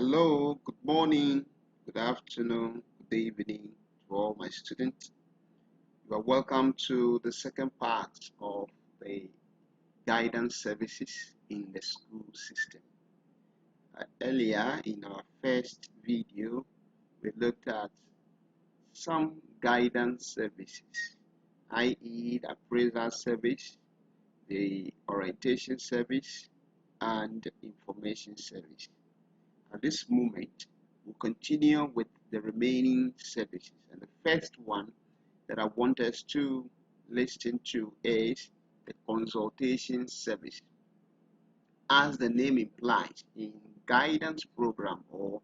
Hello, good morning, good afternoon, good evening to all my students. You are welcome to the second part of the guidance services in the school system. Earlier in our first video, we looked at some guidance services, i.e. the appraisal service, the orientation service, and information service. At this moment, we'll continue with the remaining services. And the first one that I want us to listen to is the consultation service. As the name implies, in guidance program or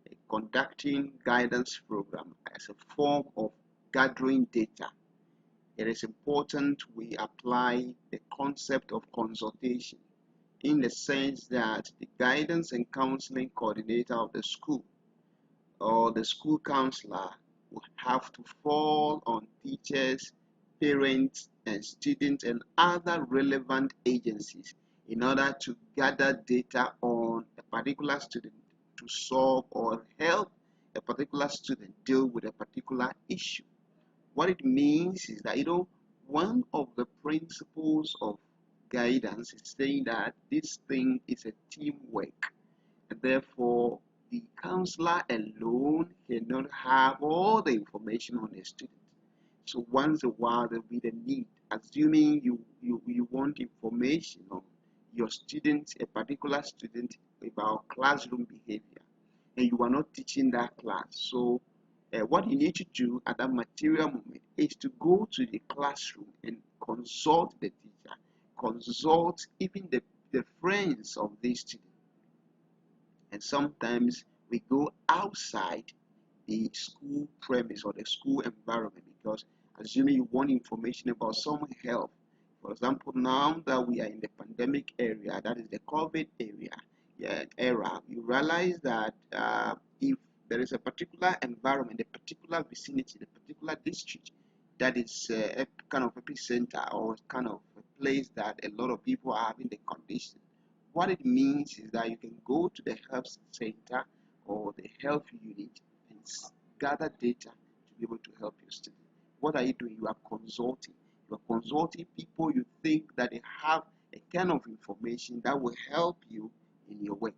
a conducting guidance program as a form of gathering data, it is important we apply the concept of consultation in the sense that the guidance and counseling coordinator of the school or the school counselor will have to fall on teachers, parents, and students and other relevant agencies in order to gather data on a particular student to solve or help a particular student deal with a particular issue. What it means is that, one of the principles of guidance is saying that this thing is a teamwork, and therefore the counselor alone cannot have all the information on a student. So once in a while there will be the need, assuming you want information on your student, a particular student, about classroom behavior, and you are not teaching that class. So what you need to do at that material moment is to go to the classroom and consult the teacher, consult even the friends of this student. And sometimes we go outside the school premise or the school environment, because assuming you want information about someone's health, for example, now that we are in the pandemic area, that is the COVID era, you realize that if there is a particular environment, a particular vicinity, a particular district that is a kind of epicenter or kind of a place that a lot of people are having the condition, what it means is that you can go to the health center or the health unit and gather data to be able to help your student. What are you doing? You are consulting. You are consulting people you think that they have a kind of information that will help you in your work.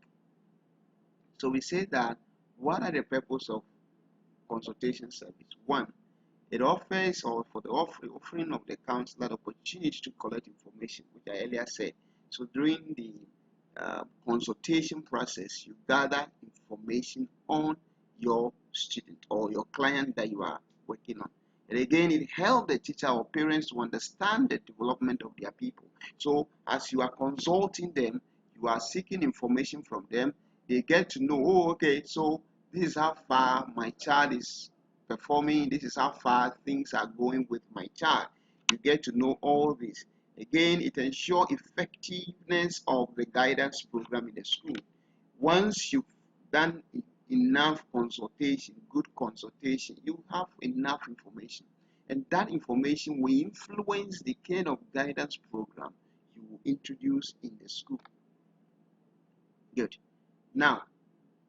So we say that what are the purpose of consultation service? One, it offers, or for the offering of the counselor, the opportunity to collect information, which I earlier said. So during the consultation process, you gather information on your student or your client that you are working on. And again, it helps the teacher or parents to understand the development of their people. So as you are consulting them, you are seeking information from them. They get to know, oh, okay, so this is how far my child is performing. This is how far things are going with my child. You get to know all this. Again, it ensures effectiveness of the guidance program in the school. Once you've done enough consultation, good consultation, you have enough information. And that information will influence the kind of guidance program you will introduce in the school. Good. Now,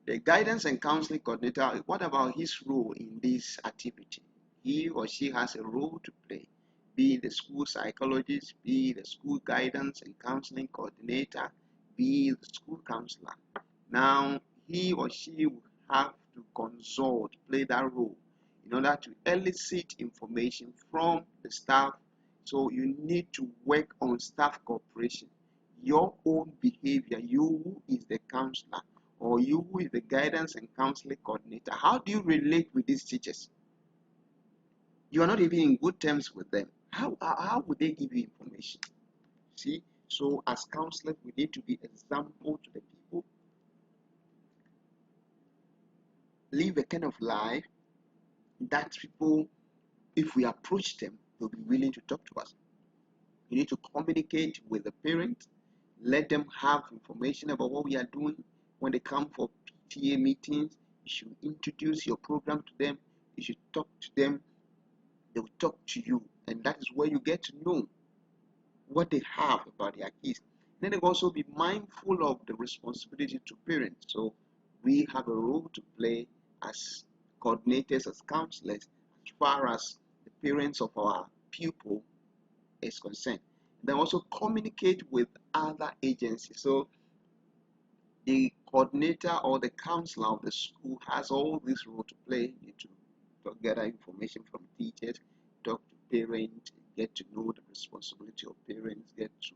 the guidance and counseling coordinator, what about his role in this activity? He or she has a role to play, be the school psychologist, be the school guidance and counseling coordinator, be the school counselor. Now, he or she will have to consult, play that role in order to elicit information from the staff. So you need to work on staff cooperation. Your own behavior, you who is the counselor, or you who is the guidance and counseling coordinator, how do you relate with these teachers? You are not even in good terms with them. How would they give you information? See, so as counselors, we need to be example to the people, live a kind of life that people, if we approach them, they'll be willing to talk to us. You need to communicate with the parents, let them have information about what we are doing. When they come for PTA meetings, you should introduce your program to them. You should talk to them. They will talk to you, and that is where you get to know what they have about their kids. Then they also be mindful of the responsibility to parents. So we have a role to play as coordinators, as counselors, as far as the parents of our pupil is concerned. Then also communicate with other agencies. So the coordinator or the counselor of the school has all this role to play. You need to gather information from teachers, talk to parents, get to know the responsibility of parents, get to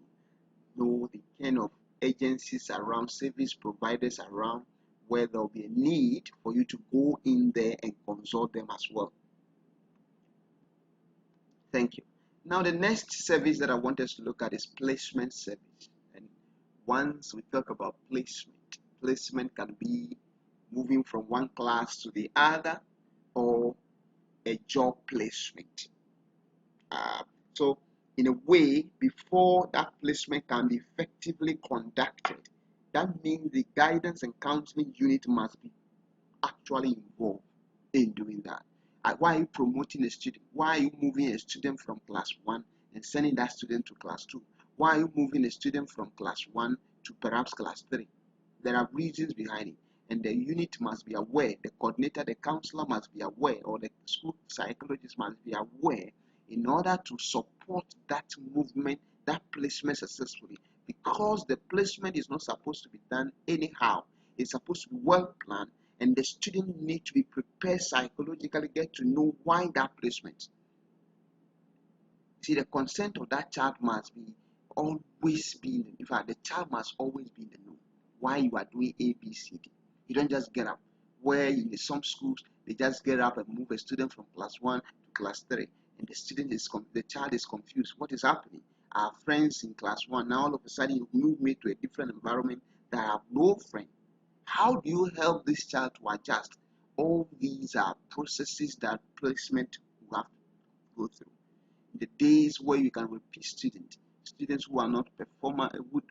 know the kind of agencies around, service providers around, where there will be a need for you to go in there and consult them as well. Thank you. Now, the next service that I want us to look at is placement service. And once we talk about placement, placement can be moving from one class to the other or a job placement. So in a way, before that placement can be effectively conducted, that means the guidance and counseling unit must be actually involved in doing that. Why are you promoting a student? Why are you moving a student from class 1 and sending that student to class 2? Why are you moving a student from class 1 to perhaps class 3? There are reasons behind it, and the unit must be aware, the coordinator, the counselor must be aware, or the school psychologist must be aware in order to support that movement, that placement successfully, because the placement is not supposed to be done anyhow. It's supposed to be well planned, and the student need to be prepared psychologically, get to know why that placement. See, the consent of that child must be always be in fact, the child must always be in the know why you are doing A, B, C, D. You don't just get up. Where in some schools they just get up and move a student from class 1 to class 3, and the child is confused. What is happening? Our friends in class 1, now all of a sudden you move me to a different environment that I have no friend. How do you help this child to adjust? All these are processes that placement will have to go through. The days where you can repeat students who are not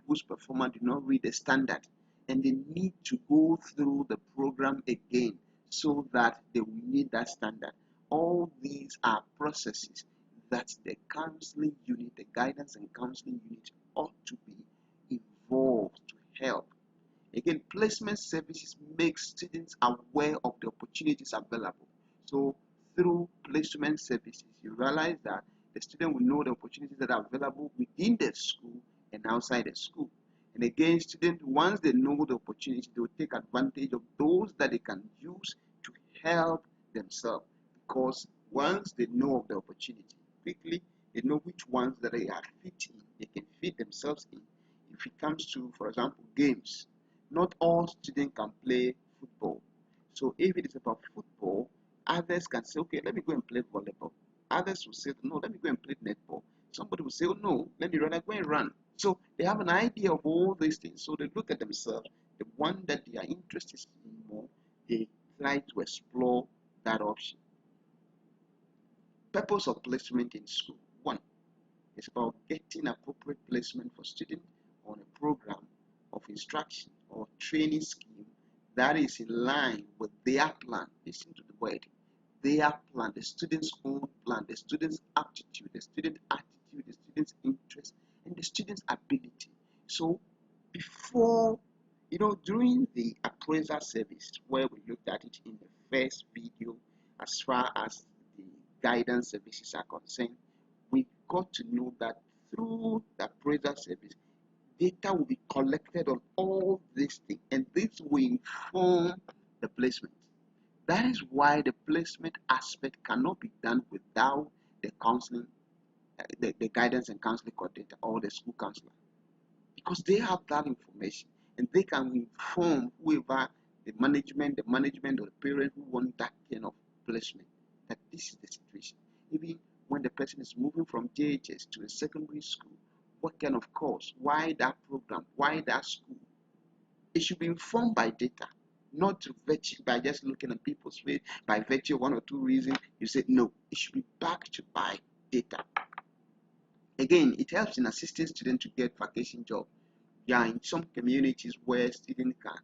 whose performance do not read the standard, and they need to go through the program again so that they will meet that standard. All these are processes that the counseling unit, the guidance and counseling unit ought to be involved to help. Again, placement services make students aware of the opportunities available. So through placement services, you realize that the student will know the opportunities that are available within the school and outside the school. And again, students, once they know the opportunity, they will take advantage of those that they can use to help themselves. Because once they know of the opportunity, quickly they know which ones that they are fit in, they can fit themselves in. If it comes to, for example, games, not all students can play football. So if it is about football, others can say, okay, let me go and play volleyball. Others will say, no, let me go and play netball. Somebody will say, oh no, let me rather go and run. So they have an idea of all these things. So they look at themselves, the one that they are interested in more, they try to explore that option. Purpose of placement in school. One, it's about getting appropriate placement for students on a program of instruction or training scheme that is in line with their plan. Listen to the word. Their plan, the student's own plan, the student's aptitude, the student's attitude, the student's interest, and the student's ability. So before, during the appraisal service where we looked at it in the first video, as far as the guidance services are concerned, we got to know that through the appraisal service, data will be collected on all these things, and this will inform the placement. That is why the placement aspect cannot be done without the counseling, the guidance and counseling coordinator or the school counselor, because they have that information and they can inform whoever the management or the parent who want that kind of placement, that this is the situation. Even when the person is moving from JHS to a secondary school, what kind of course, why that program, why that school, it should be informed by data, not by just looking at people's face, by virtue of one or two reasons. You say no, it should be backed by data. Again, it helps in assisting students to get vacation job. Yeah, in some communities where students can,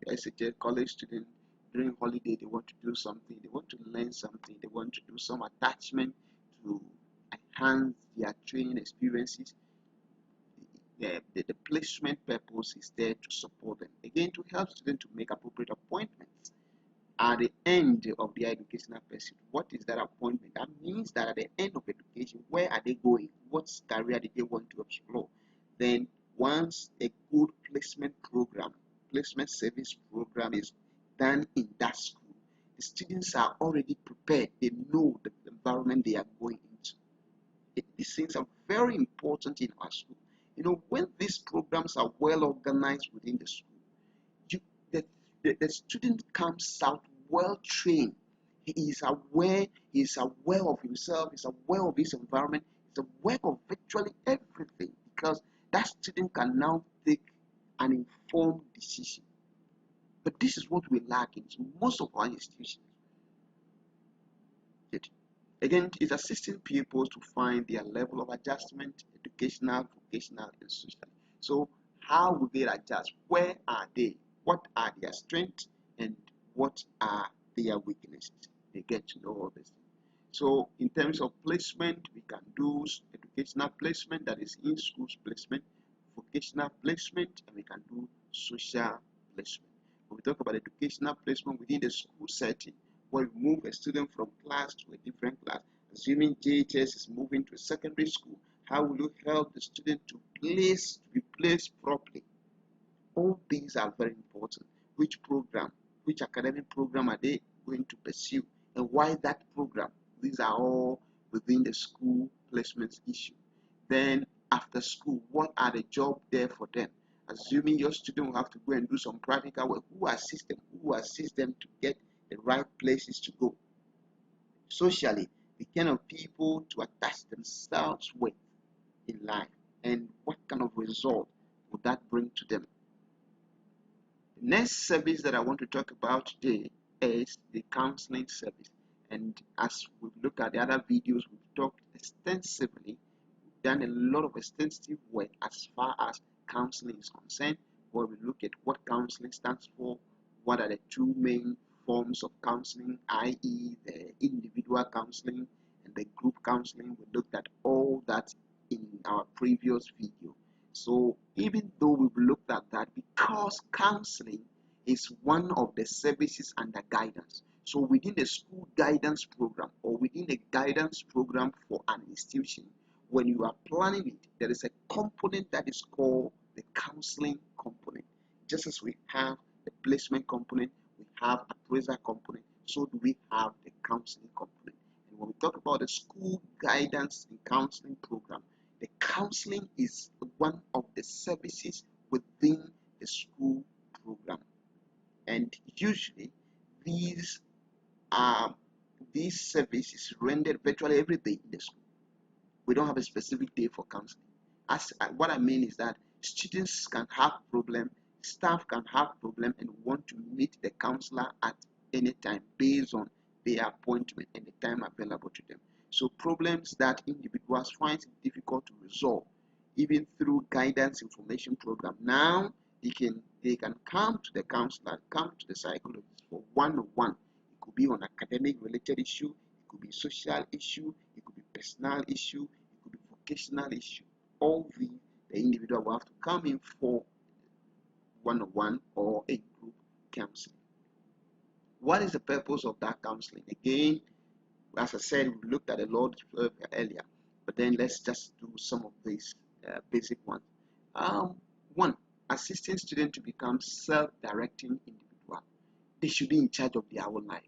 maybe as a college student, during holiday they want to do something, they want to learn something, they want to do some attachment to enhance their training experiences. the placement purpose is there to support them. Again, to help students to make appropriate appointments at the end of their educational pursuit. What is that appointment? That means that at the end of education, where are they going? What career did they want to explore? Then once a good placement service program is done in that school, the students are already prepared. They know the environment they are going into. These things are very important in our school. When these programs are well organized within the school, you, the, the student comes out well trained. He is aware of himself, he's aware of his environment, he's aware of virtually everything, because that student can now take an informed decision. But this is what we lack in most of our institutions. Again, it's assisting pupils to find their level of adjustment, educational, vocational, and social. So, how will they adjust? Where are they? What are their strengths and what are their weaknesses? They get to know all this. So, in terms of placement, we can do educational placement, that is in schools placement, vocational placement, and we can do social placement. When we talk about educational placement within the school setting, where we move a student from class to a different class, assuming JHS is moving to a secondary school, how will you help the student to be placed properly? All these are very important. Which academic program are they going to pursue, and why that program? These are all within the school placements issue. Then after school, what are the jobs there for them? Assuming your student will have to go and do some practical work, who assists them to get the right places to go? Socially, the kind of people to attach themselves with in life, and what kind of result would that bring to them? The next service that I want to talk about today is the counseling service. And as we look at the other videos, we've talked extensively, we've done a lot of extensive work as far as counseling is concerned, where we look at what counseling stands for, what are the two main forms of counseling, i.e. the individual counseling and the group counseling. We looked at all that in our previous video. So even though we've looked at that, because counseling is one of the services under guidance. So within the school guidance program or within the guidance program for an institution, when you are planning it, there is a component that is called the counseling component. Just as we have the placement component, we have appraisal component, so do we have the counseling component. And when we talk about the school guidance and counseling program, the counseling is one of the services within the school program, and usually these services rendered virtually every day in the school. We don't have a specific day for counseling. What I mean is that students can have problem, staff can have problem, and want to meet the counselor at any time based on their appointment and the time available to them. So problems that individuals find it difficult to resolve, even through guidance information program, now they can come to the counselor, come to the psychologist for one-on-one. It could be on academic related issue, it could be social issue, it could be personal issue, it could be vocational issue. All the individual will have to come in for one-on-one or a group counseling. What is the purpose of that counseling? Again, as I said, we looked at a lot earlier, but then let's just do some of these basic ones. One, assisting students to become self-directing individual. They should be in charge of their own life.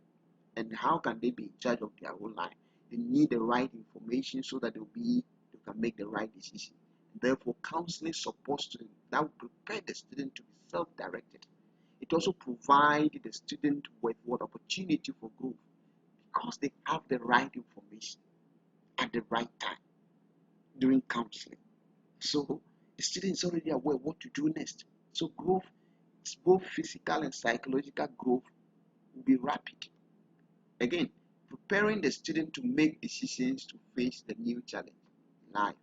And how can they be in charge of their own life? They need the right information so that they can make the right decision. Therefore, counseling supports students that will prepare the student to be self-directed. It also provides the student with what opportunity for growth, because they have the right information at the right time during counseling. So the student is already aware what to do next. So growth, both physical and psychological growth, will be rapid. Again, preparing the student to make decisions to face the new challenge in life,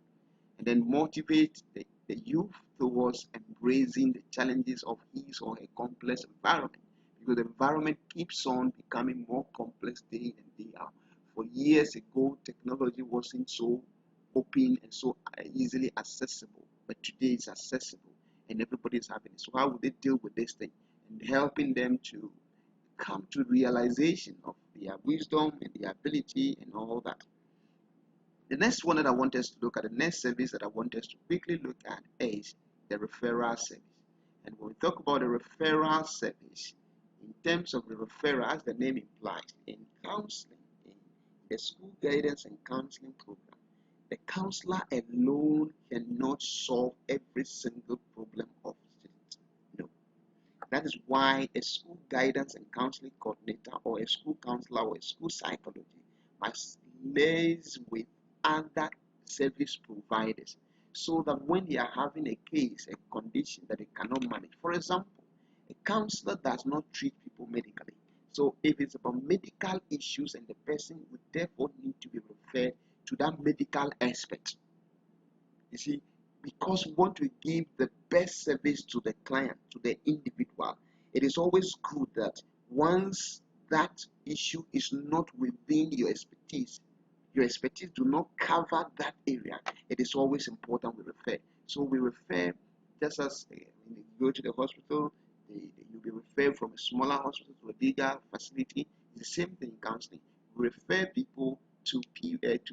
and then motivate the youth towards embracing the challenges of his or her complex environment, because the environment keeps on becoming more complex day in, day out. For years ago, technology wasn't so open and so easily accessible. but today it's accessible and everybody is having it. So how would they deal with this thing? And helping them to come to realization of their wisdom and their ability and all that. The next one that I want us to look at, the next service that I want us to quickly look at is the referral service. And when we talk about the referral service, in terms of the referral, as the name implies, in counseling, in the school guidance and counseling program, the counselor alone cannot solve every single problem of students. No. That is why a school guidance and counseling coordinator or a school counselor or a school psychologist must liaise with other service providers so that when they are having a case, a condition that they cannot manage. For example, a counselor does not treat people medically. So if it's about medical issues, and the person would therefore need to be referred to that medical expert. You see, because we want to give the best service to the client, to the individual, it is always good that once that issue is not within your expertise do not cover that area, it is always important we refer. So we refer, just as when you go to the hospital, you'll be referred from a smaller hospital to a bigger facility. It's the same thing in counseling. We refer people to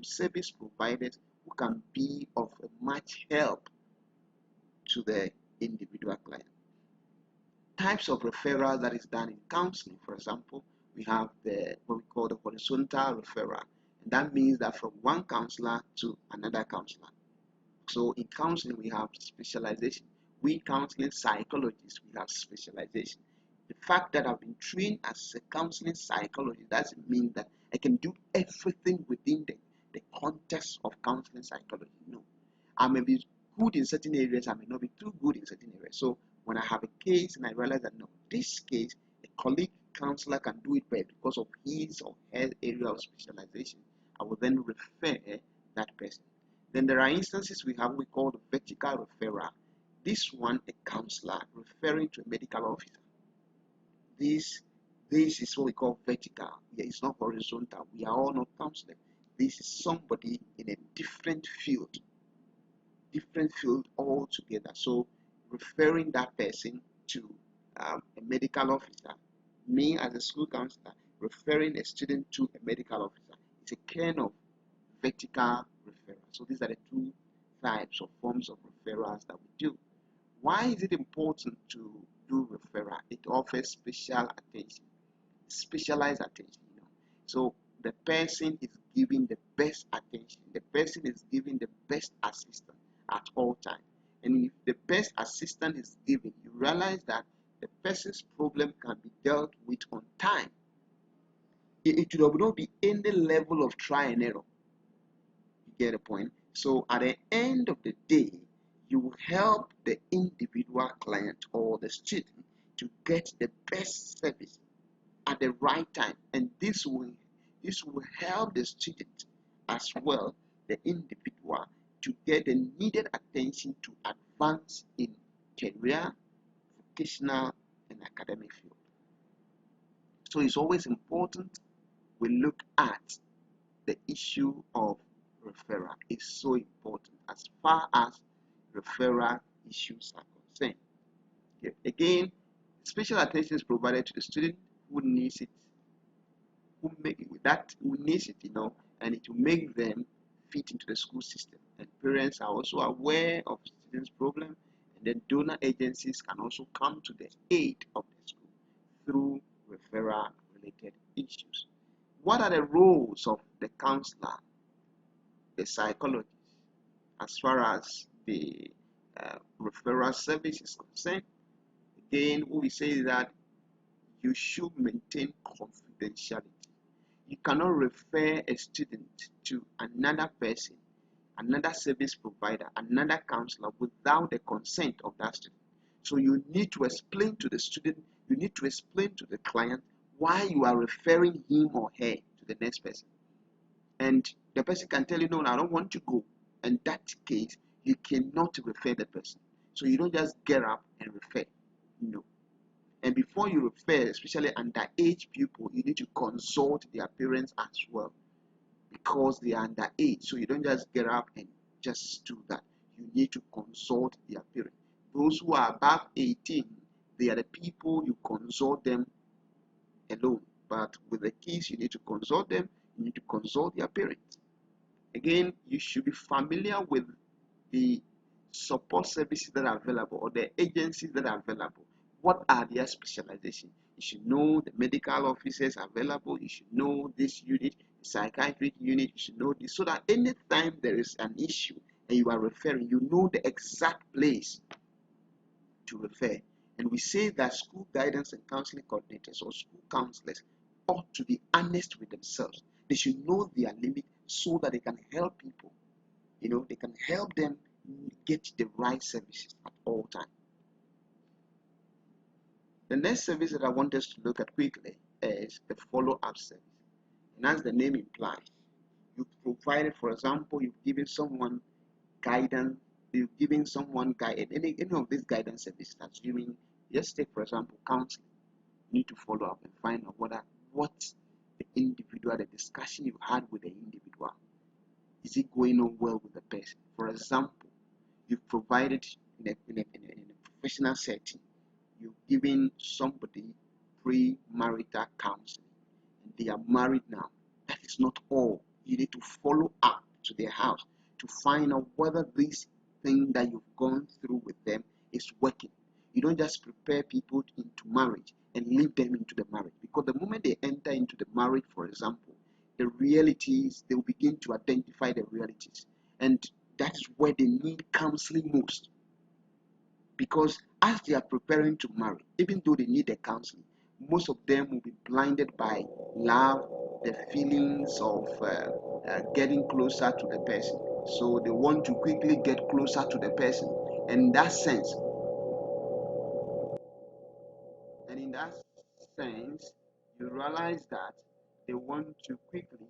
service providers who can be of much help to the individual client. Types of referral that is done in counseling, for example, we have what we call the horizontal referral. And that means that from one counselor to another counselor. So in counseling, we have specialization. We counseling psychologists, we have specialization. The fact that I've been trained as a counseling psychologist doesn't mean that I can do everything within the context of counseling psychology. No. I may be good in certain areas, I may not be too good in certain areas. So when I have a case and I realize that no, this case, a colleague counselor can do it better because of his or her area of specialization, I will then refer that person. Then there are instances we call the vertical referral. This one, a counselor referring to a medical officer. This is what we call vertical. Yeah, it's not horizontal. We are all not counselors. This is somebody in a different field altogether. So referring that person to a medical officer, me as a school counselor referring a student to a medical officer, it's a kind of vertical referral. So these are the two types of forms of referrals that we do. Why is it important to do referral? It offers special attention, specialized attention. So the person is giving the best attention. The person is giving the best assistance at all times. And if the best assistance is given, you realize that the person's problem can be dealt with on time. It will not be any level of try and error. You get the point? So at the end of the day, you will help the individual client or the student to get the best service at the right time. And this will help the student as well, the individual, to get the needed attention to advance in career, vocational, and academic field. So it's always important we look at the issue of referral. It's so important as far as referral issues are concerned. Okay. Again, special attention is provided to the student who needs it, who needs it, and it will make them fit into the school system. And parents are also aware of students' problem, and then donor agencies can also come to the aid of the school through referral-related issues. What are the roles of the counselor, the psychologist, as far as the referral service is concerned? Again, we say that you should maintain confidentiality. You cannot refer a student to another person, another service provider, another counselor without the consent of that student. So you need to explain to the student, you need to explain to the client why you are referring him or her to the next person. And the person can tell you, no, I don't want to go. In that case, you cannot refer the person. So you don't just get up and refer. No. And before you refer, especially underage people, you need to consult their parents as well, because they are underage. So you don't just get up and just do that. you need to consult their parents. Those who are above 18, they are the people you consult them alone. But with the kids, you need to consult them, you need to consult their parents. Again, you should be familiar with the support services that are available or the agencies that are available. What are their specializations? You should know the medical officers available. You should know this unit, the psychiatric unit. You should know this so that anytime there is an issue and you are referring, you know the exact place to refer. And we say that school guidance and counseling coordinators or school counselors ought to be honest with themselves. They should know their limit so that they can help people. They can help them get the right services at all times. The next service that I want us to look at quickly is the follow-up service. And as the name implies, you've provided, for example, you've given someone guidance, you've given someone any of these guidance services, assuming, just take, for example, counseling. You need to follow up and find out what the individual, the discussion you had with the individual, is it going on well with the person? For example, you've provided in a professional setting, you've given somebody pre-marital counseling and they are married now. That is not all. You need to follow up to their house to find out whether this thing that you've gone through with them is working. You don't just prepare people into marriage and leave them into the marriage, because the moment they enter into the marriage, for example, the realities, they will begin to identify the realities, and that is where they need counseling most. Because as they are preparing to marry, even though they need the counseling, most of them will be blinded by love, the feelings of getting closer to the person. So they want to quickly get closer to the person. And in that sense, you realize that they want to quickly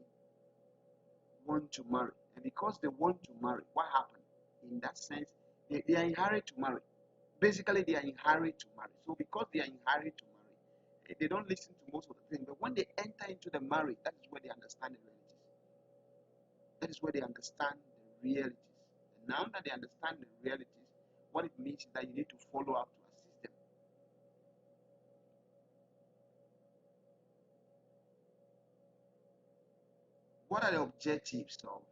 want to marry. And because they want to marry, what happened? In that sense, they are in hurry to marry. Basically, they are in hurry to marry. So because they are in hurry to marry, they don't listen to most of the things. But when they enter into the marriage, that is where they understand the realities. That is where they understand the realities. And now that they understand the realities, what it means is that you need to follow up to assist them. What are the objectives of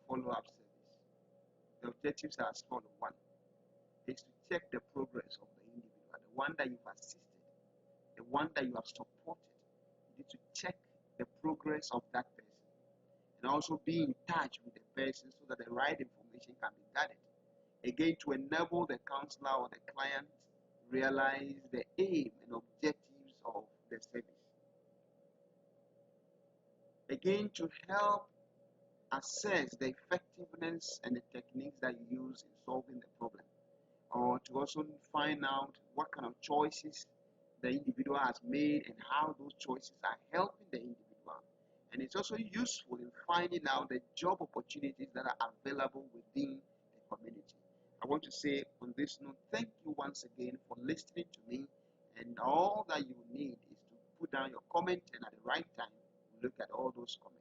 follow-up service? The objectives are as follows. One is to check the progress of the individual, the one that you've assisted, the one that you have supported. You need to check the progress of that person and also be in touch with the person so that the right information can be gathered. Again, to enable the counselor or the client realize the aim and objectives of the service. Again, to help assess the effectiveness and the techniques that you use in solving the problem, or to also find out what kind of choices the individual has made and how those choices are helping the individual. And it's also useful in finding out the job opportunities that are available within the community. I want to say on this note, thank you once again for listening to me, and all that you need is to put down your comment, and at the right time, look at all those comments.